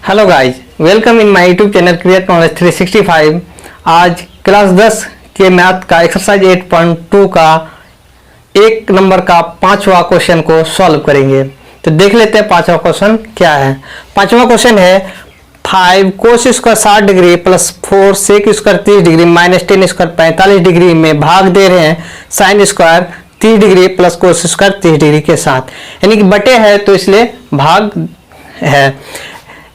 Hello guys, welcome in my YouTube channel create knowledge 365। आज class 10 के math का exercise 8.2 का एक नंबर का पांचवा क्वेश्चन को सॉल्व करेंगे। तो देख लेते हैं पांचवा क्वेश्चन क्या है। पांचवा क्वेश्चन है 5 cos square 60 degree plus 4 sec square 30 degree minus 10 square 45 degree में भाग दे रहे हैं sine square 30 degree plus cos square 30 degree के साथ, यानी कि बटे है तो इसलिए भाग है।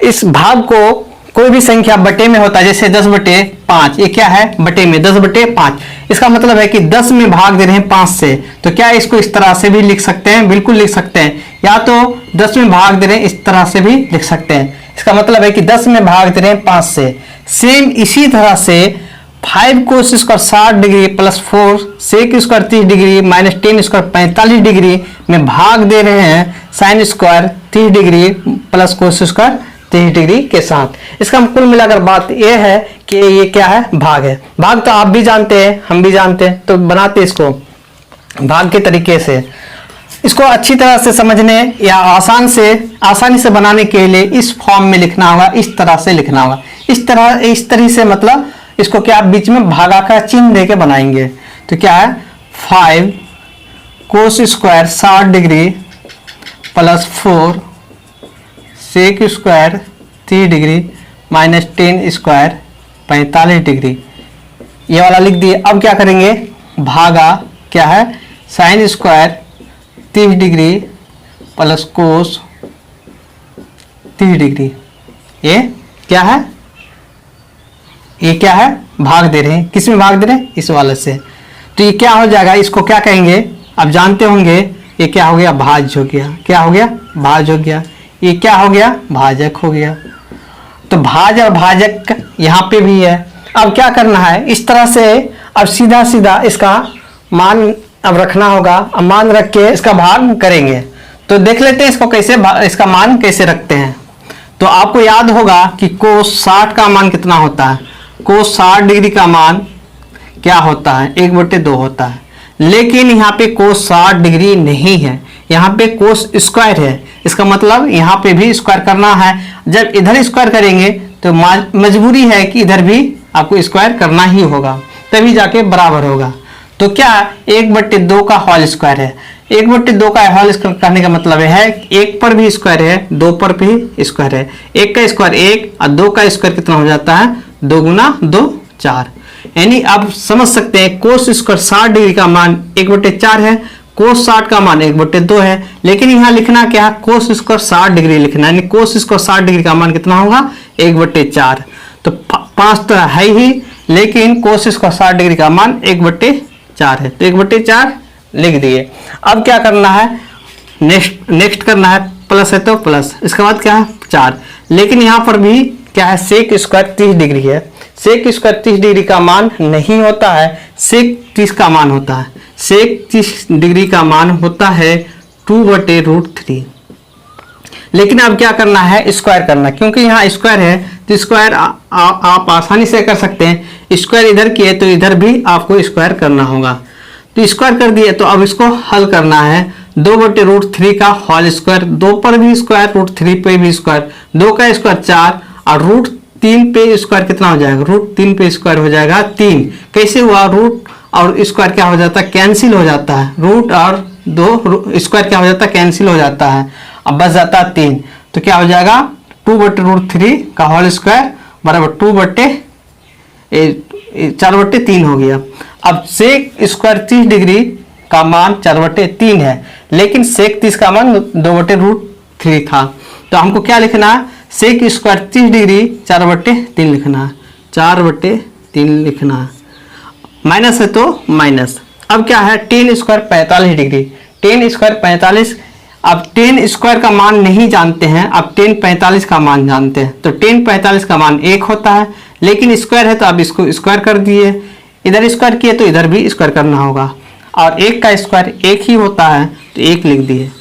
इस भाग को कोई भी संख्या बटे में होता है, जैसे 10/5, ये क्या है बटे में 10/5। इसका मतलब है कि 10 में भाग दे रहे हैं 5 से, तो क्या इसको इस तरह से भी लिख सकते हैं? बिल्कुल लिख सकते हैं। या तो 10 में भाग दे रहे हैं इस तरह से भी लिख सकते हैं। इसका मतलब है कि 10 में भाग दे रहे हैं 5 से। सेम इसी तरह से 5 cos square 60 degree plus 4 sec square 30 degree minus 10 square 45 degree में भाग दे रहे हैं sine square 30 degree plus cos square 30 degree के साथ। इसका कुल मिलाकर बात यह है कि ये क्या है? भाग है। भाग तो आप भी जानते हैं, हम भी जानते हैं, तो बनाते इसको भाग के तरीके से। इसको अच्छी तरह से समझने या आसानी से बनाने के लिए इस फॉर्म में लिखना होगा, इस तरह से लिखना होगा। इस तरह से मतलब इसको क्या आप बीच में भागाकार चिन्ह देके बनाएंगे। तो क्या है 5 cos square 60 degree plus 4 sec square 30 degree minus 10 square 45 degree, ये वाला लिख दिए। अब क्या करेंगे? भागा क्या है साइन स्क्वायर 30 डिग्री प्लस कोस 30 डिग्री, ये क्या है? ये क्या है? भाग दे रहे हैं। किस में भाग दे रहे हैं? इस वाले से। तो ये क्या हो जाएगा? इसको क्या कहेंगे? आप जानते होंगे ये क्या हो गया? भाज्य हो गया। क्या हो गया? भाज्य हो गया। ये क्या हो गया? भाजक हो गया। तो भाज्य और भाजक यहाँ पे भी है। अब क्या करना है? इस तरह से अब सीधा सीधा इसका मान अब रखना होगा। अब मान रख के इसका भाग करेंगे। तो देख लेते हैं इसको कैसे इसका मान कैसे रखते हैं। तो आपको याद होगा कि कोस 60 का मान कितना होता है? कोस 60 डिग्री का मान क्या होता है? 1/2 होता है। लेकिन यहाँ पे कोस 60 डिग्री नहीं है, यहाँ पे कोस स्क्वायर है। इसका मतलब यहाँ पे भी स्क्वायर करना है। जब इधर स्क्वायर करेंगे तो मजबूरी है कि इधर भी आपको स्क्वायर करना ही होगा, तभी जाके बराबर होगा। तो क्या 1/2 का होल स्क्वायर है। 1/2 का होल स्क्वायर करने का मतलब है एक पर भी स्क्वायर है, 2 पर भी स्क्वायर है। 1 का स्क्वायर 1 और 2 का स्क्वायर कितना हो जाता है? 2 गुना 2 4। यानी आप समझ सकते हैं कोस स्क्वायर 60 डिग्री का मान 1/4 है, कोस 60 का मान 1/2 है। लेकिन यहाँ लिखना क्या है? कोस स्क्वायर 60 डिग्री लिखना है, यानी कोस स्क्वायर 60 डिग्री का मान कितना होगा? 1/4। तो 5 तो है ही, लेकिन कोस स्क्वायर 60 डिग्री का मान 1/4 है, तो 1/4 लिख दिए। अब क्या करना है? नेक्स्ट करना है। प्लस है तो प्लस, इसके बाद क्या है? 4। लेकिन यहाँ पर भी क्या है? सेक स्क्वायर 30 डिग्री है। सेक स्क्वायर 30 डिग्री का मान नहीं होता है, सेक 30 का मान होता है। सेक 30 डिग्री का मान होता है 2/√3। लेकिन अब क्या करना है? स्क्वायर करना, क्योंकि यहाँ स्क्वायर है तो स्क्वायर आप आसानी से कर सकते हैं। स्क्वायर इधर किए तो इधर भी आपको स्क्वायर करना होगा। तो स्क्वायर कर दिए, तो अब इसको हल करना है। 2/√3 का होल स्क्वायर, 2 पर भी स्क्वायर, √3 पे भी स्क्वायर, 2 का स्क्वायर 4 और √3 पे स्क्वायर कितना हो जाएगा? √3 पे स्क्वायर हो जाएगा 3। कैसे हुआ? रूट और स्क्वायर क्या हो जाता है? कैंसिल हो जाता है। रूट और 2 स्क्वायर क्या हो जाता है? कैंसिल हो जाता है। अब बच जाता है 3। तो क्या हो जाएगा? 2/√3 का होल स्क्वायर बराबर 4/3 हो गया। अब सेक स्क्वायर 30 डिग्री का मान 4/3 है, लेकिन सेक 30 का मान 2/√3 था। तो हमको क्या लिखना है? सेक स्क्वायर 30 डिग्री 4/3 लिखना है, 4/3 लिखना है। माइनस है तो माइनस। अब क्या है? 10 स्क्वायर 45 डिग्री, 10 स्क्वायर 45। अब 10 स्क्वायर का मान नहीं जानते हैं, अब 10 45 का मान जानते हैं। तो 10 45 का मान 1 होता है, लेकिन स्क्वायर है तो अब इसको स्क्वायर कर दिए। इधर स्क्वायर किए तो इधर भी स्क्वायर करना होगा, और 1 का स्क्वायर 1 ही होता है, तो 1 लिख दिए।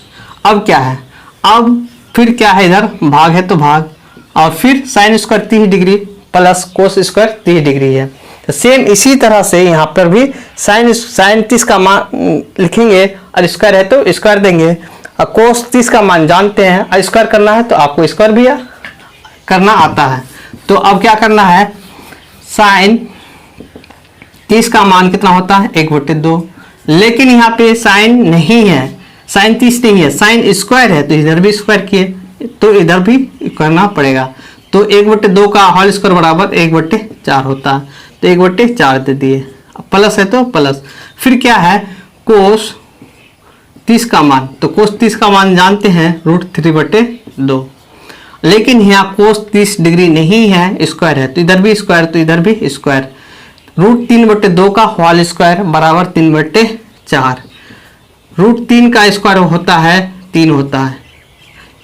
अब क्या है? अब फिर क्या है? इधर भाग है तो भाग, और फिर sign square 30 degree plus cos square 30 degree है। तो सेम इसी तरह से यहाँ पर भी साइन 30 का मान लिखेंगे और स्क्वायर है तो स्क्वायर देंगे। और कोस 30 का मान जानते हैं और स्क्वायर करना है तो आपको स्क्वायर भी करना आता है। तो अब क्या करना है, साइन 30 का मान कितना होता है 1/2, लेकिन यहाँ पे साइन नहीं है, साइन 30 नहीं है, साइन स्क्वायर है, तो इधर भी स्क्वायर किए तो इधर भी करना पड़ेगा। तो 1/2 का होल स्क्वायर बराबर 1/4 होता है, तो 1/4 दे दिए, प्लस है तो प्लस। फिर क्या है कोस 30 का मान, तो कोस 30 का मान जानते हैं √3/2, लेकिन यहाँ कोस 30 डिग्री नहीं है, स्क्वायर है, तो इधर भी स्क्वायर तो इधर भी स्क्वायर। √3/2 का होल स्क्वायर बराबर 3/4, √3 का स्क्वायर होता है 3 होता है,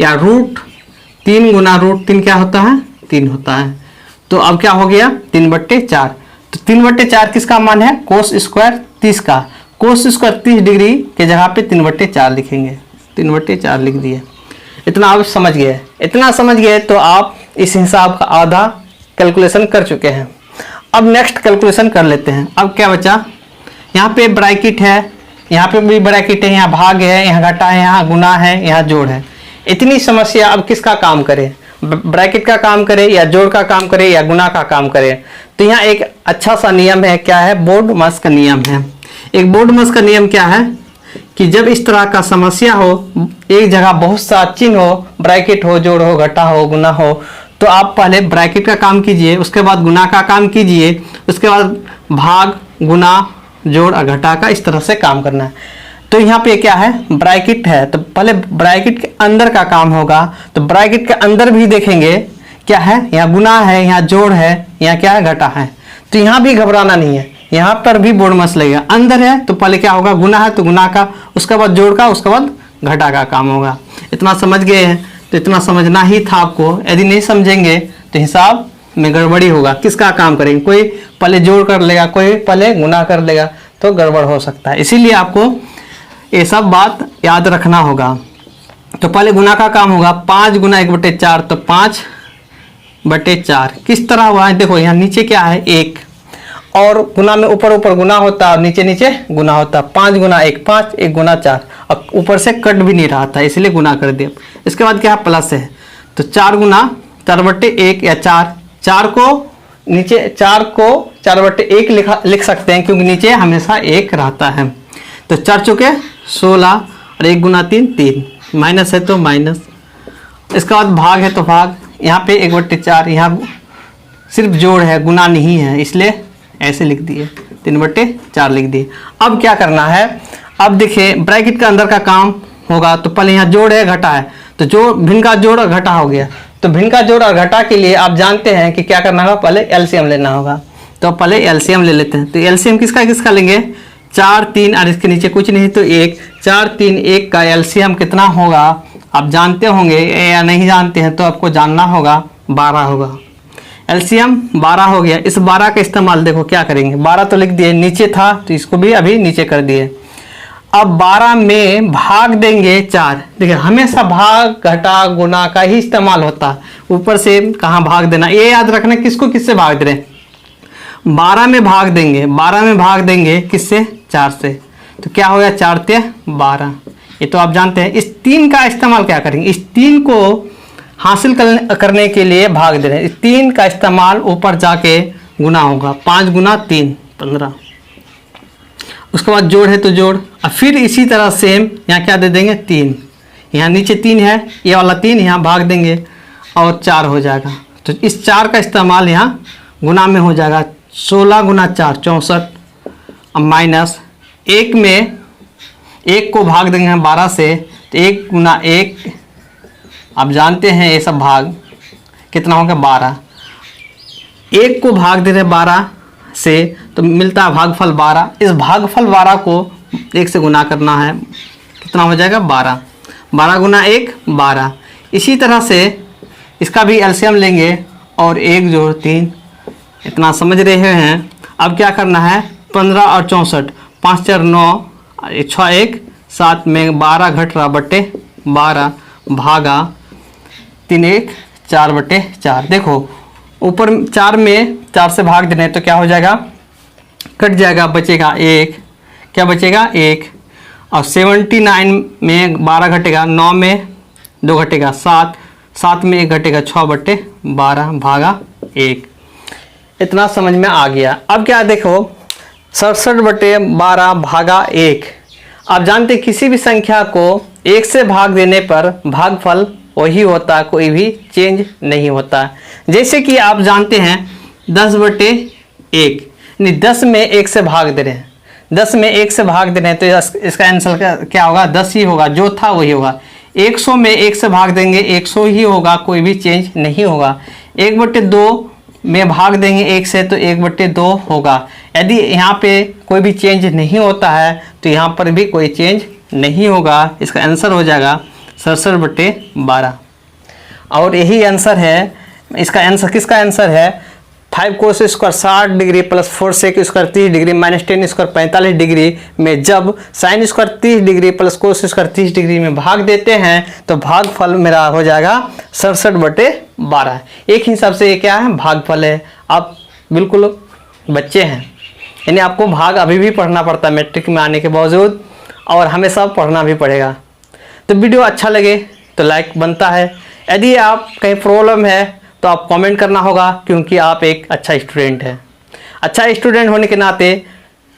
या √3 गुना √3 क्या होता है 3 होता है। तो अब क्या हो गया 3/4, तो 3/4 किसका मान है कोस स्क्वायर 30 का, कोस स्क्वायर 30 डिग्री के जगह पे 3/4 लिखेंगे, 3/4 लिख दिए। इतना आप समझ गए, इतना समझ गए तो आप इस हिसाब का आधा कैलकुलेशन कर चुके हैं। अब नेक्स्ट कैलकुलेशन कर लेते हैं। अब क्या बचा, यहाँ पे ब्रैकेट है, यहाँ पे भी ब्रैकेट है, यहाँ भाग है, यहाँ घटा है, यहाँ गुना है, यहाँ जोड़ है। इतनी समस्या अब किसका काम करे, ब्रैकेट का काम करे या जोड़ का काम करे या गुना का काम करे। तो यहाँ एक अच्छा सा नियम है, क्या है बोर्ड-मास का नियम है। एक बोर्ड-मास का नियम क्या है कि जब इस तरह का समस्या हो, एक जगह बहुत सा चिन्ह हो, ब्रैकेट हो, जोड़ हो, घटा हो, गुना हो, तो आप पहले ब्रैकेट का काम कीजिए, उसके बाद गुना का काम कीजिए, उसके बाद भाग, गुना, जोड़ और घटा का इस तरह से काम करना है। तो यहाँ पे क्या है ब्रैकेट है, तो पहले ब्रैकेट के अंदर का काम होगा। तो ब्रैकेट के अंदर भी देखेंगे क्या है, यहाँ गुना है, यहाँ जोड़ है, यहाँ क्या है घटा है। तो यहाँ भी घबराना नहीं है, यहाँ पर भी बोर्ड मस लगेगा। अंदर है तो पहले क्या होगा गुना है तो गुना का, उसके बाद जोड़ का, उसके बाद घटा का काम होगा। इतना समझ गए हैं, तो इतना समझना ही था आपको। यदि नहीं समझेंगे तो हिसाब में गड़बड़ी होगा। किसका काम करेंगे, कोई पहले जोड़ कर लेगा, कोई पहले गुना कर लेगा, तो गड़बड़ हो सकता है। इसीलिए आपको ये सब बात याद रखना होगा। तो पहले गुना का काम होगा, 5 गुना 1/4, तो 5/4 किस तरह हुआ है, देखो यहाँ नीचे क्या है 1, और गुना में ऊपर ऊपर गुना होता है और नीचे नीचे गुना होता है। 5 गुना 1 5, 1 गुना 4, अब ऊपर से कट भी नहीं रहा था इसलिए गुना कर दिया। इसके बाद क्या है प्लस है, तो 4 गुना 4/1 या 4 को नीचे 4 को 4/1 लिख सकते हैं, क्योंकि नीचे हमेशा 1 रहता है। तो 4 चौके 16 और 1 गुना 3 3, माइनस है तो माइनस। इसके बाद भाग है तो भाग, यहाँ पे 1/4, यहाँ सिर्फ जोड़ है गुना नहीं है, इसलिए ऐसे लिख दिए 3/4 लिख दिए। अब क्या करना है, अब देखिए ब्रैकेट के अंदर का काम होगा। तो पहले यहाँ जोड़ है घटा है, तो जो भिन्न का जोड़ और घटा हो गया। तो भिन्न का जोड़ और घटा के लिए आप जानते हैं कि क्या करना होगा, पहले एलसीएम लेना होगा। तो पहले एलसीएम ले लेते हैं। तो एलसीएम किसका किसका लेंगे, 4 3 और इसके नीचे कुछ नहीं तो 1, 4 3 1 का एलसीएम कितना होगा आप जानते होंगे, या नहीं जानते हैं तो आपको जानना होगा, 12 होगा। एलसीएम 12 हो गया। इस 12 का इस्तेमाल देखो क्या करेंगे, 12 तो लिख दिए, नीचे था तो इसको भी अभी नीचे कर दिए। अब 12 में भाग देंगे 4। देखिए हमेशा भाग घटा गुना का ही इस्तेमाल होता है, ऊपर से कहाँ भाग देना, ये याद रखना किसको किससे भाग दे रहे हैं। 12 में भाग देंगे, 12 में भाग देंगे किससे 4 से, तो क्या हो गया 4 × 12, ये तो आप जानते हैं। इस 3 का इस्तेमाल क्या करेंगे, इस 3 को हासिल करने के लिए भाग दे रहे हैं। इस 3 का इस्तेमाल ऊपर जाके गुना होगा, 5 गुना 3 15। उसके बाद जोड़ है तो जोड़, और फिर इसी तरह सेम यहाँ क्या दे देंगे 3, यहाँ नीचे 3 है, ये वाला 3 यहाँ भाग देंगे और 4 हो जाएगा। तो इस 4 का इस्तेमाल यहाँ गुना में हो जाएगा, 16 गुना 4 64, अब माइनस 1 में 1 को भाग देंगे 12 से, तो 1 गुना 1 आप जानते हैं ये सब भाग कितना होगा 12। 1 को भाग दे रहे 12 से तो मिलता है भागफल 12। इस भागफल 12 को 1 से गुना करना है, कितना हो जाएगा 12, 12 गुना 1 12। इसी तरह से इसका भी एलसीएम लेंगे और 1 जोड़ 3, इतना समझ रहे हैं। अब क्या करना है, 15 और 64, 5 4 9, 6 1 7 में 12 घट रहा बटे 12 भागा 3 1 4/4। देखो ऊपर 4 में 4 से भाग देने तो क्या हो जाएगा, कट जाएगा, बचेगा 1, क्या बचेगा 1। और 79 में 12 घटेगा, 9 में 2 घटेगा 7, 7 में 1 घटेगा 6/12 भागा 1। इतना समझ में आ गया। अब क्या देखो 67/12 भागा 1। आप जानते किसी भी संख्या को 1 से भाग देने पर भागफल वही होता, कोई भी चेंज नहीं होता। जैसे कि आप जानते हैं 10/1, नहीं 10 में 1 से भाग दे रहे हैं, 10 में 1 से भाग दे रहे हैं तो इसका आंसर क्या होगा, 10 ही होगा, जो था वही होगा। 100 में 1 से भाग देंगे 100 ही होगा, कोई भी चेंज नहीं होगा। 1/2 में भाग देंगे 1 से तो 1/2 होगा। यदि यहाँ पे कोई भी चेंज नहीं होता है तो यहाँ पर भी कोई चेंज नहीं होगा। इसका आंसर हो जाएगा 67/12। और यही आंसर है, इसका आंसर किसका आंसर है 5 cos square 60 degree plus 4 sec square 30 degree minus 10 square 45 degree में जब sign square 30 degree plus cos square 30 degree में भाग देते हैं तो भागफल मेरा हो जाएगा 67/12। एक हिसाब से ये क्या है, भागफल है। आप बिल्कुल बच्चे हैं, यानी आपको भाग अभी भी पढ़ना पड़ता है मैट्रिक में आने के बावजूद, और हमेशा पढ़ना भी पड़ेगा। तो वीडियो अच्छा लगे तो लाइक बनता है। यदि आप कहीं प्रॉब्लम है तो आप कमेंट करना होगा, क्योंकि आप एक अच्छा स्टूडेंट हैं। अच्छा स्टूडेंट होने के नाते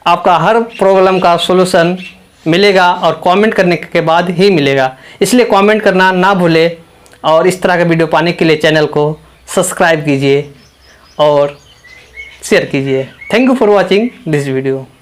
आपका हर प्रॉब्लम का सॉल्यूशन मिलेगा और कमेंट करने के बाद ही मिलेगा, इसलिए कमेंट करना ना भूले। और इस तरह का वीडियो पाने के लिए चैनल को सब्सक्राइब कीजिए और शेयर कीजिए। Thank you for watching this video.